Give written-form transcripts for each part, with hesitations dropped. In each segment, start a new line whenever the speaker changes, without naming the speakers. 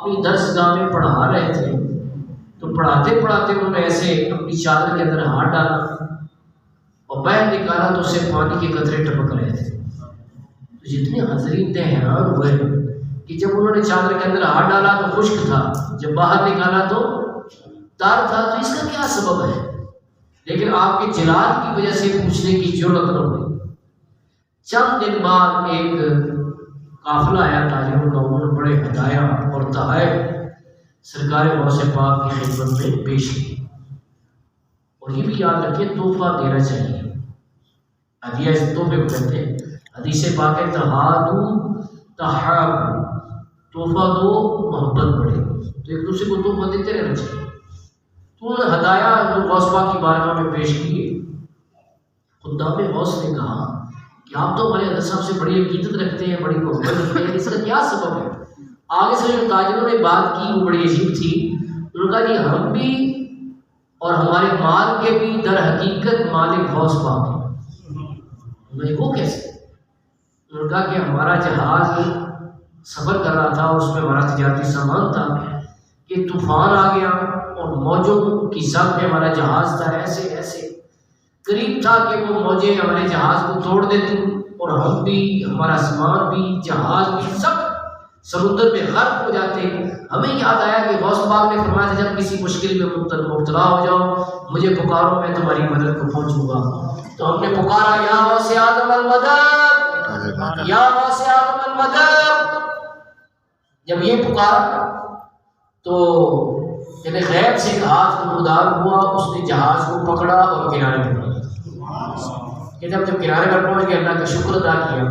اپنی درسگاہ میں پڑھا رہے تھے تو پڑھاتے پڑھاتے انہوں نے ایسے اپنی چادر کے اندر ہاتھ ڈالا اور باہر نکالا تو اسے پانی کے قطرے ٹپک رہے تھے۔ تو جتنے حاضرین تھے حیران ہوئے کہ جب انہوں نے چادر کے اندر ہاتھ ڈالا تو خشک تھا، جب باہر نکالا تو تار تھا، تو اس کا کیا سبب ہے؟ لیکن آپ کے جلال کی وجہ سے پوچھنے کی جرأت نہ ہوئی۔ چند دن بعد ایک قافلہ آیا تاجروں کا، انہوں نے بڑے ہدایہ اور تحائف سرکار غوث پاک کی خدمت میں پیش کی۔ اور یہ بھی یاد رکھیے تحفہ دینا چاہیے، ہدیہ اس تحفے کو کہتے ہیں۔ حدیث پاک ہے تہادو تحابو، تحفہ دو محبت بڑھے، تو ایک دوسرے کو تحفہ دیتے رہنا چاہیے۔ تو انہوں نے ہدایہ جو غوث پاک کی بارگاہ میں پیش کیے۔ خدام غوث نے کہا کہ آپ تو ہمارے حضرت صاحب سے بڑی عقیدت رکھتے ہیں، بڑی محبت رکھتے ہیں، اس کا کیا سبب ہے؟ آگے سے جو تاجروں نے بات کی وہ بڑی عجیب تھی۔ انہوں نے کہا کہ ہم بھی اور ہمارے مال کے بھی در حقیقت مالک غوث پاک ہیں۔ وہ کیسے؟ انہوں نے کہا کہ ہمارا جہاز سفر کر رہا تھا، اس میں ہمارا تجارتی سامان تھا کہ طوفان آ گیا اور موجوں کی زد میں ہمارا جہاز تھا، ایسے ایسے قریب تھا کہ وہ موجیں ہمارے جہاز کو توڑ دیتی اور ہم بھی، ہمارا سامان بھی، جہاز بھی، سب سمندر میں غرق ہو جاتے۔ ہمیں یاد آیا کہ غوث پاک نے فرمایا تھا جب کسی مشکل میں مبتلا ہو جاؤ مجھے پکارو، میں تمہاری مدد کو پہنچوں گا۔ تو ہم نے پکارا یا غوث اعظم المدد، یا غوث اعظم المدد۔ جب یہ پکارا تو یعنی غیب سے ایک ہاتھ نمودار ہوا، اس نے جہاز کو پکڑا اور کنارے پر پہنچا۔ کہ جب کنارے پر پہنچ گئے اللہ کا شکر ادا کیا۔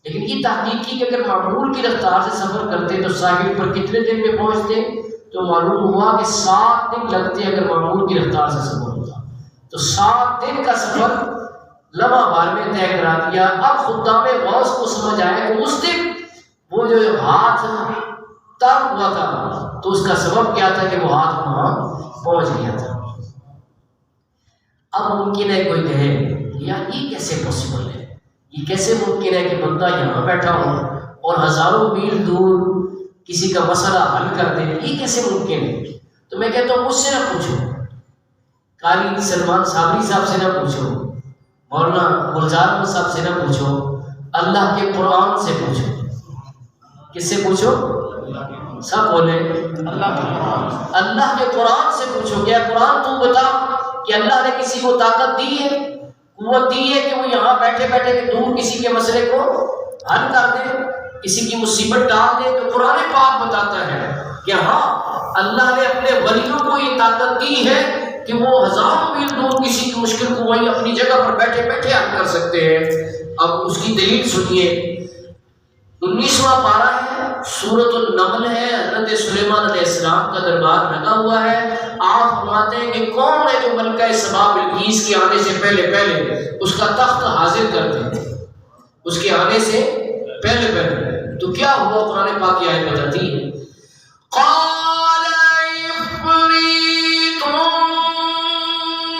لیکن یہ تحقیق کی کہ اگر معمول کی رفتار سے سفر کرتے تو ساحل پر کتنے دن میں پہنچتے؟ تو معلوم ہوا کہ 7 دن لگتے اگر معمول کی رفتار سے سفر ہوتا۔ تو 7 دن کا سفر لمحہ بھر میں طے کرا دیا۔ اب خدام غوث کو سمجھ آیا کہ اس دن وہ جو ہاتھ تر ہوا تھا تو اس کا سبب کیا تھا کہ وہ ہاتھ وہاں پہنچ گیا تھا۔ اب ممکن ہے کوئی کہے یار یہ کیسے پاسبل ہے، یہ کیسے ممکن ہے کہ بندہ یہاں بیٹھا ہو اور ہزاروں میل دور کسی کا مسئلہ حل کر دے، یہ کیسے ممکن ہے؟ تو میں کہتا ہوں مجھ سے نہ پوچھو، قاری سلمان صابری صاحب سے نہ پوچھو، مولانا گلزار احمد صاحب سے نہ پوچھو، اللہ کے قرآن سے پوچھو۔ کس سے پوچھو؟ سب بولے اللہ کے قرآن سے پوچھو۔ کیا قرآن تو بتا کہ اللہ نے کسی کو طاقت دی ہے، قوت دی ہے کہ وہ یہاں بیٹھے بیٹھے کہ دور کسی کے مسئلے کو حل کر دے، کسی کی مصیبت ڈال دے؟ تو قرآن پاک بتاتا ہے کہ ہاں اللہ نے اپنے ولیوں کو یہ طاقت دی ہے کہ وہ ہزاروں میل دور کسی کی مشکل کو وہیں اپنی جگہ پر بیٹھے بیٹھے حل کر سکتے ہیں۔ اب اس کی دلیل سنیے۔ 19واں پارہ ہے، سورۃ النمل ہے، حضرت سلیمان علیہ السلام کا دربار لگا ہوا ہے۔ آپ فرماتے ہیں کہ کون ہے جو ملکہ سبا بلقیس کے آنے سے پہلے پہلے اس کا تخت حاضر کر دے، اس کے آنے سے پہلے پہلے؟ تو کیا ہوا؟ قرآن پاک کی آیت بتاتی ہے قال عفریت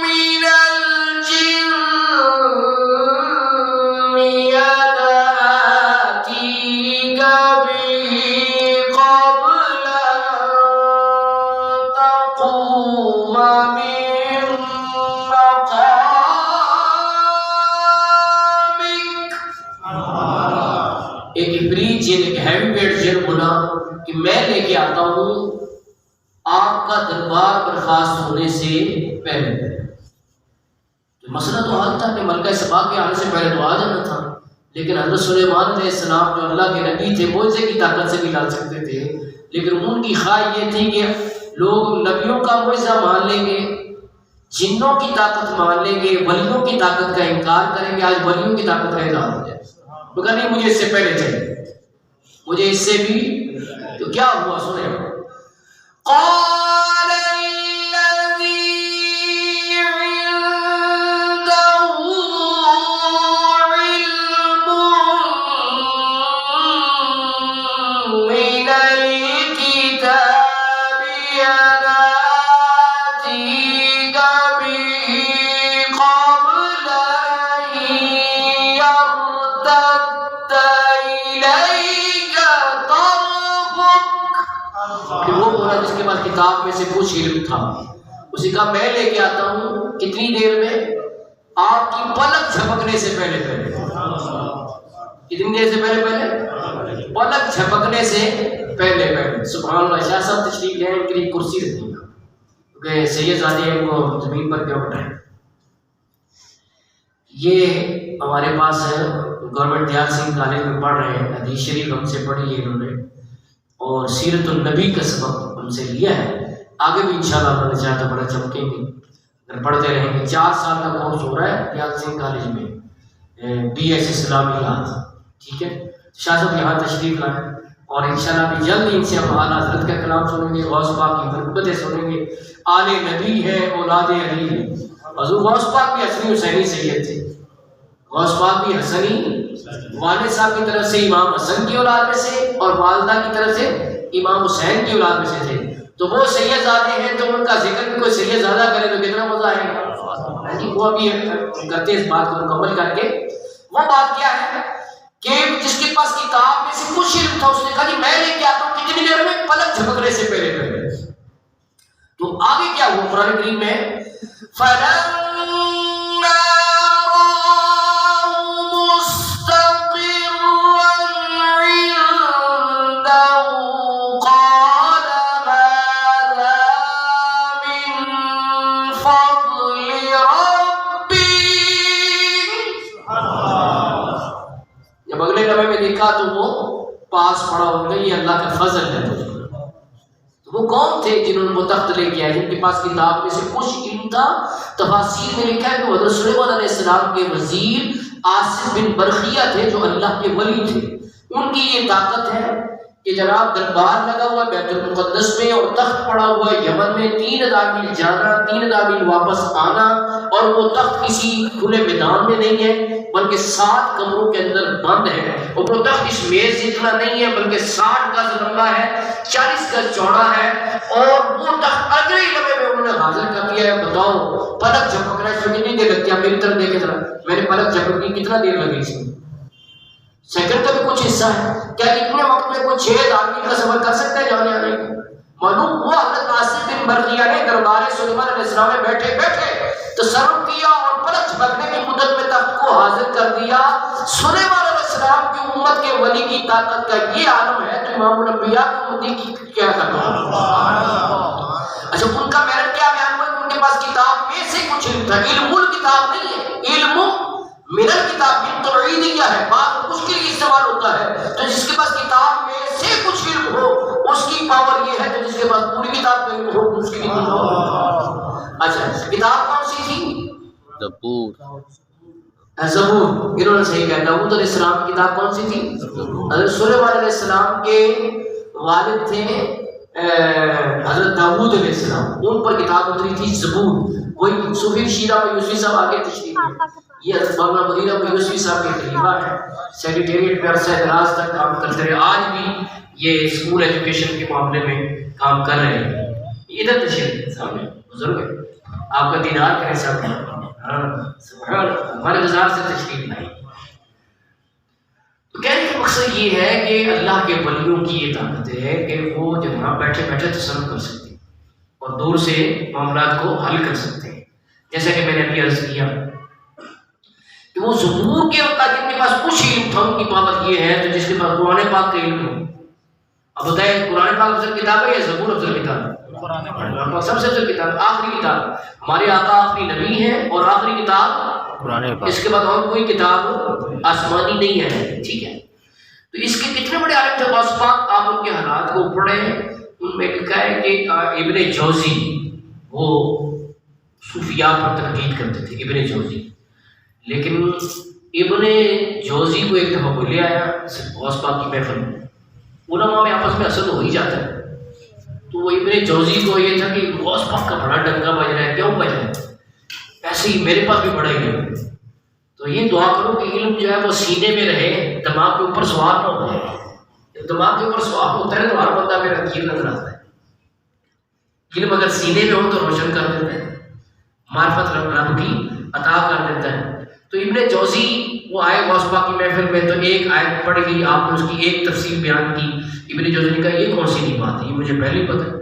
من الجن کہ میں لے کے آتا ہوں آپ کا دربار برخاست ہونے سے پہلے۔ تو مسئلہ تو حل تھا کہ ملکہ سبا کے آنے سے پہلے تو آ جانا تھا، لیکن حضرت سلیمان علیہ السلام جو اللہ کے نبی تھے معجزے کی طاقت سے بھی لا سکتے تھے، لیکن ان کی خواہش یہ تھی کہ لوگ نبیوں کا معجزہ مان لیں گے، جنوں کی طاقت مان لیں گے، ولیوں کی طاقت کا انکار کریں گے۔ آج ولیوں کی طاقت کا اظہار ہو جائے، تو کہا نہیں مجھے اس سے پہلے چاہیے، مجھے اس سے بھی۔ تو کیا ہوا سنیں، قال الذی عنده علم من الکتاب یأتیک به قبل ان یرتد الیک طرفک ہوگا جس کے پاس کتاب میں سے کچھ علم تھا. اسی کا میں لے کے آتا ہوں کتنی دیر میں؟ آپ کی پلک جھپکنے سے پہلے پہلے. کتنی دیر سے پہلے پہلے؟ پلک جھپکنے سے پہلے پہلے. سبحان اللہ. شاہ صاحب تشریف لے آئے، ان کے لیے کرسی رکھیں گا کیونکہ سید زادی ان کو زمین پر کیوں بٹھائیں. یہ ہمارے پاس گورنمنٹ دیال سنگھ کالج میں پڑھ رہے ہیں. حدیث شریف ہم سے پڑھی ہے انہوں نے اور سیرت النبی کا سبق ہم سے لیا ہے. آگے بھی انشاءاللہ اللہ نے چاہا تو بڑا چمکیں گے اگر پڑھتے رہیں گے. 4 سال کا کورس ہو رہا ہے دیال سنگھ کالج میں، BS اسلامیات. ٹھیک ہے، شاہ صاحب یہاں تشریف لائیں اور انشاءاللہ بھی جلد ان سے ہم اعلیٰ حضرت کا کلام سنیں گے، غوث پاک کی برکتیں سنیں گے. آل نبی ہے، اولاد علی ہے. حضور غوث پاک بھی حسنی حسینی سید تھے. غوث پاک بھی حسنی، والد صاحب کی طرف سے امام حسن کی اولاد میں سے اور والدہ کی طرف سے امام حسین کی اولاد میں سے تھے. تو وہ سید زادے ہیں تو ان کا ذکر بھی کوئی سید زادہ کرے تو کتنا مزہ آئے گا. وہ ابھی کرتے اس بات کو مکمل کر کے. وہ بات کیا ہے کہ جس کے پاس کتاب میں سے کچھ علم تھا اس نے کہا کہ میں لے کے آتا ہوں کتنی دیر میں؟ پلک جھپکنے سے پہلے پہلے. تو آگے کیا ہوا قرآن کریم میں؟ جب اگلے نمبر میں دیکھا تو وہ پاس پڑا ہوگا یہ اللہ کا فضل ہے. تو وہ کون تھے جنہوں نے وہ تخت لے کے آئے جن کے پاس کتاب میں سے کچھ علم تھا؟ تفاسیر میں لکھا ہے کہ حضرت سلیمان علیہ السلام کے وزیر آصف بن برخیہ تھے جو اللہ کے ولی تھے. ان کی یہ طاقت ہے کہ جناب دربار لگا ہوا بیت المقدس میں اور تخت پڑا ہوا ہے یمن میں. 3 ادابیل جانا، 3 ادابیل واپس آنا، اور وہ تخت کسی کھلے میدان میں نہیں ہے بلکہ 7 کمروں کے اندر بند ہے. اور وہ تخت اس میز جتنا نہیں ہے بلکہ 60 گز لمبا ہے، 40 گز چوڑا ہے. اور وہ تخت اگلے لمحے میں انہوں نے حاضر کر دیا ہے. بتاؤ پلک جھپکنا اس میں کتنی دیر لگتی ہے؟ میری طرف دیکھے ذرا، میں نے پلک جھپکی کتنا دیر لگی اس میں؟ سیکنڈ کا بھی کچھ حصہ ہے. کیا اتنے وقت میں کوئی 6 آدمی کا سفر کر سکتا ہے جانے آنے کا؟ معلوم ہوا حضرت آصف بن برخیہ نے دربار سلیمان علیہ السلام میں بیٹھے بیٹھے تصرف کیا اور پلک جھپکنے کی مدت میں تخت کو حاضر کر دیا. سلیمان علیہ السلام کی امت کے ولی کی طاقت کا یہ عالم ہے تو امام الانبیاء کی امتی کی کیا کرنا ہے؟ اچھا ان کا میرٹ کیا بیان ہوا کہ ان کے پاس کتاب میں سے کچھ علم تھا. علم الکتاب نہیں ہے، علم من الکتاب من توعیدیہ ہے. بات اس کے لیے استعمال ہوتا ہے. تو جس کے پاس کتاب میں سے کچھ علم ہو اس کی پاور یہ ہے تو جس کے پاس پوری کتاب کا علم ہو اس کی نہیں ہو. اچھا کتاب کون سی تھی؟ زبور. انہوں نے صحیح کہا. داؤد علیہ السلام کی کتاب کون سی تھی؟ حضرت سلیمان علیہ السلام کے والد تھے حضرت داؤد علیہ السلام، ان پر کتاب اتری تھی زبور. وہی صوفی شیرہ میں یوسفی صاحب آگے تشریف ہے. یہ حضرت مولانا مدینہ میں یوسفی صاحب کے خلیفہ ہیں. سیکریٹریٹ میں عرصہ دراز تک کام کرتے رہے. آج بھی یہ اسکول ایجوکیشن کے معاملے میں کام کر رہے ہیں. ادھر تشریف سامنے بزرگ ہے، آپ کا دیدار کریں سب. سبحان ہمارے بازار سے تشریف لائی. تو کہنے کا مقصد یہ ہے کہ اللہ کے ولیوں کی یہ طاقت ہے کہ وہ جہاں بیٹھے بیٹھے تصرف کر سکتے ہیں اور دور سے معاملات کو حل کر سکتے ہیں. جیسا کہ میں نے ابھی عرض کیا کہ وہ زبور کے وقت جن کے پاس کچھ علم تھا ان کی پاور یہ ہے تو جس کے پاس قرآن پاک کا علم ہو. اب بتائیں قرآن پاک افضل کتاب ہے یا زبور افضل کتاب ہے؟ قرآن پاک سب سے افضل کتاب، آخری کتاب. ہمارے آقا آخری نبی ہیں اور آخری کتاب قرآن پاک. اس کے بعد اور کوئی کتاب آسمانی نہیں ہے. ٹھیک ہے، تو اس کے کتنے بڑے عالم تھے غوث پاک. آپ ان کے حالات کو پڑھیں. ان میں لکھا ہے کہ ابن جوزی وہ صوفیات پر تنقید کرتے تھے. ابن جوزی، لیکن ابن جوزی کو ایک دفعہ لے آیا غوث پاک کی محفل میں. علماء میں آپس میں حسد ہو ہی جاتا ہے. تو وہ ابن جوزی کو یہ تھا کہ غوث پاک کا بڑا ڈنکا بج رہا ہے، کیوں بج رہا ہے؟ ایسے ہی میرے پاس بھی بڑا ہی ہے. تو یہ دعا کرو کہ علم جو ہے وہ سینے میں رہے، دماغ کے اوپر سوار نہ ہو. جب دماغ کے اوپر سوار ہوتا ہے تو ہر بندہ میرا کیر نظر آتا ہے. علم اگر سینے میں ہو تو روشن کر دیتا ہے، معرفت رب کی عطا کر دیتا ہے. تو ابن جوزی وہ آئے غوث پاک کی محفل میں تو ایک آیت پڑھ گئی، آپ نے اس کی ایک تفسیر بیان کی. ابن جوزی نے کہا یہ کون سی نئی بات ہے، یہ مجھے پہلے ہی پتہ ہے.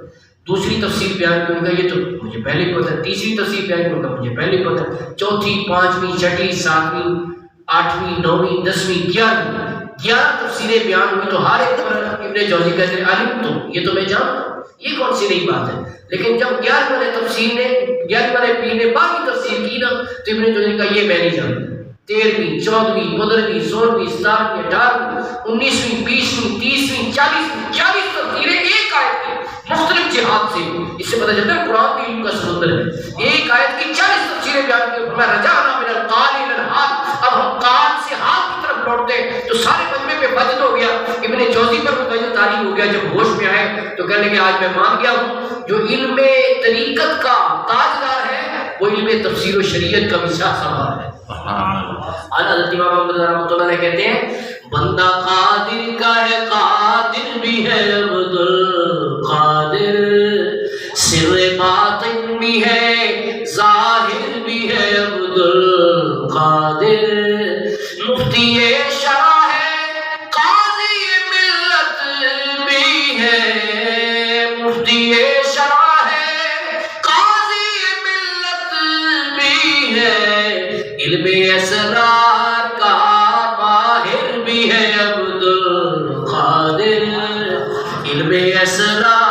دوسری تفسیر بیان کی، ان کا یہ تو مجھے پہلے ہی پتہ ہے، تیسری تفسیر بیان کی، ان کا مجھے پہلے ہی پتہ ہے، چوتھی، پانچویں، چھٹی، ساتویں، آٹھویں، نویں، 10ویں، 11 تفسیریں بیان ہوئی، تو ہر ایک پر ابن جوزی کہتے ہیں عالم تو یہ تو میں جانتا ہوں، یہ کون سی نئی بات ہے. لیکن جب 11 والے تفسیر نے 11 والے پیر نے باقی تفسیر کی نا تو ابن جوزی کا یہ میں نہیں جانتا. 13ویں، 14ویں، 15ویں، 16ویں، 17ویں، 18ویں، 19ویں، 20ویں، 30ویں، 40ویں 40 تفسیریں ایک آیت کی مختلف جہات سے. اس سے پتہ چلتا ہے قرآن بھی علم کا سمندر ہے. ایک آیت کی 40 تفسیریں بیان کی. میں رجعنا من القال الى الحال، اب ہم قال سے حال کی طرف لوٹتے ہیں تو سارے مجمع پہ وجد ہو گیا. ابن جوزی پر بھی وجد طاری ہو گیا. جب ہوش میں آئے تو کہنے لگے آج میں مان گیا ہوں جو علم طریقت کا تاجدار ہے وہ علم تفسیر و شریعت کا بھی شاہ سوار ہے. حضرت امام محمد رحمۃ اللہ علیہ کہتے ہیں بندہ قادر کا ہے، قادر بھی ہے عبد القادر، سر باطن بھی ہے، ظاہر بھی ہے عبد القادر، مفتی شرع ہے، قاضی ملت بھی ہے، مفتی شرع ہے، قاضی ملت بھی ہے، علم اسرار کا ماہر بھی ہے عبد القادر، علم اسرار